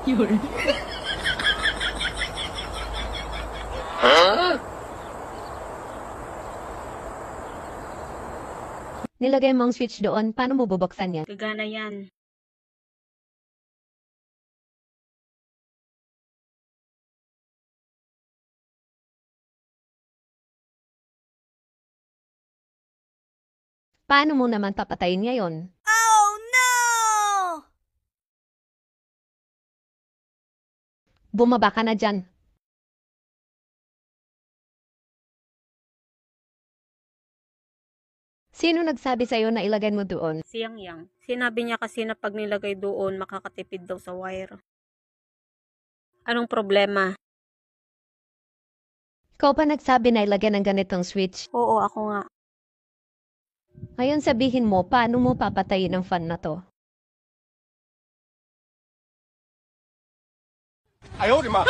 Yun. Nilagay mo ang switch doon, paano mo bubuksan yan? Gagana yan. Paano mo naman papatayin ngayon? Oh no! Bumaba ka na dyan. Sino nagsabi sa'yo na ilagay mo doon? Si Yang Yang. Sinabi niya kasi na pag nilagay doon, makakatipid daw sa wire. Anong problema? Ikaw pa nagsabi na ilagay ng ganitong switch. Oo, ako nga. Ngayon sabihin mo, paano mo papatayin ang fan na to? 哎呦我的妈！